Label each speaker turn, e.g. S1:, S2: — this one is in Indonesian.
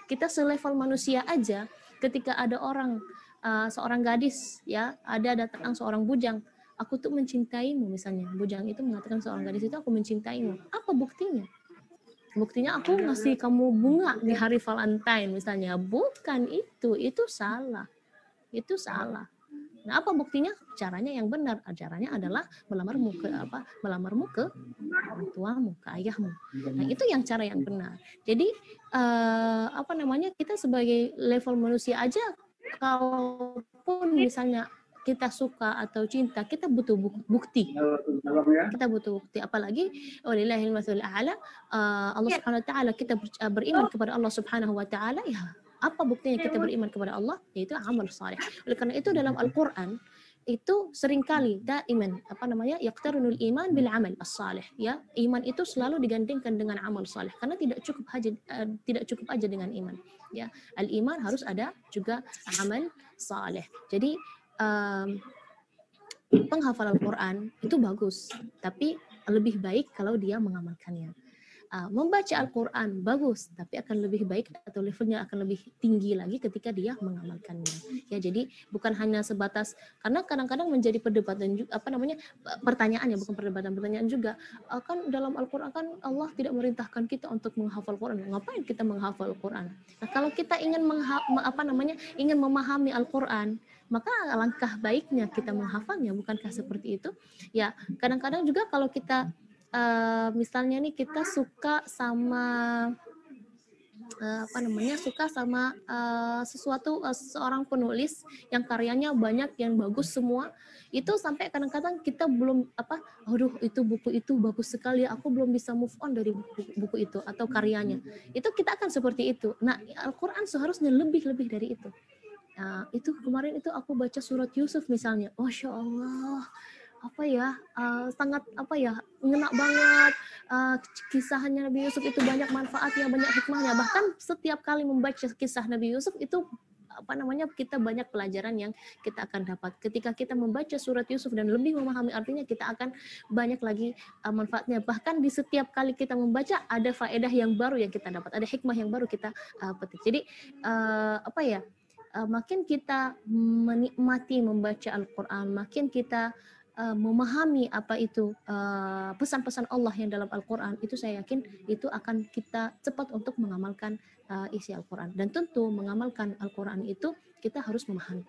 S1: Kita selevel manusia aja, ketika ada orang seorang gadis ya, ada datang seorang bujang, aku tuh mencintaimu misalnya. Bujang itu mengatakan seorang gadis itu aku mencintaimu. Apa buktinya? Buktinya aku ngasih kamu bunga di hari Valentine misalnya. Bukan itu salah. Itu salah. Nah, apa buktinya? Caranya yang benar. Caranya adalah melamarmu ke orang tuamu, ke ayahmu. Nah, itu yang cara yang benar. Jadi kita sebagai level manusia aja, kalaupun misalnya kita suka atau cinta, kita butuh bukti. Kita butuh bukti. Apalagi walillahil mathalul a'la, Allah Subhanahu wa taala, kita beriman kepada Allah Subhanahu wa taala, ya apa buktinya kita beriman kepada Allah? Yaitu amal saleh. Oleh karena itu dalam Al-Qur'an itu seringkali daiman yaqtarunul iman bil amal as-salih, ya. Iman itu selalu digandingkan dengan amal saleh karena tidak cukup aja dengan iman, ya. Al-iman harus ada juga amal saleh. Jadi penghafal Al-Quran itu bagus, tapi lebih baik kalau dia mengamalkannya. Membaca Al-Quran bagus, tapi akan lebih baik atau levelnya akan lebih tinggi lagi ketika dia mengamalkannya. Ya, jadi bukan hanya sebatas, karena kadang-kadang menjadi perdebatan juga, pertanyaannya, bukan pertanyaan juga. Kan dalam Al-Quran kan Allah tidak merintahkan kita untuk menghafal Quran. Ngapain kita menghafal Al-Quran? Nah, kalau kita ingin ingin memahami Al-Quran, maka langkah baiknya kita menghafalnya, bukankah seperti itu? Ya, kadang-kadang juga kalau kita misalnya nih kita suka sama sesuatu, seorang penulis yang karyanya banyak, yang bagus semua, itu sampai kadang-kadang kita belum itu buku itu bagus sekali, aku belum bisa move on dari buku itu atau karyanya. Itu kita akan seperti itu. Nah, Al-Quran seharusnya lebih dari itu. Itu kemarin itu aku baca surat Yusuf misalnya, Masya Allah, sangat ngena banget. Kisahnya Nabi Yusuf itu banyak manfaatnya, banyak hikmahnya. Bahkan setiap kali membaca kisah Nabi Yusuf itu kita banyak pelajaran yang kita akan dapat. Ketika kita membaca surat Yusuf dan lebih memahami artinya, kita akan banyak lagi manfaatnya. Bahkan di setiap kali kita membaca ada faedah yang baru yang kita dapat, ada hikmah yang baru kita petik. Jadi makin kita menikmati membaca Al-Quran, makin kita memahami apa itu pesan-pesan Allah yang dalam Al-Quran, itu saya yakin itu akan kita cepat untuk mengamalkan isi Al-Quran. Dan tentu mengamalkan Al-Quran itu kita harus memahami.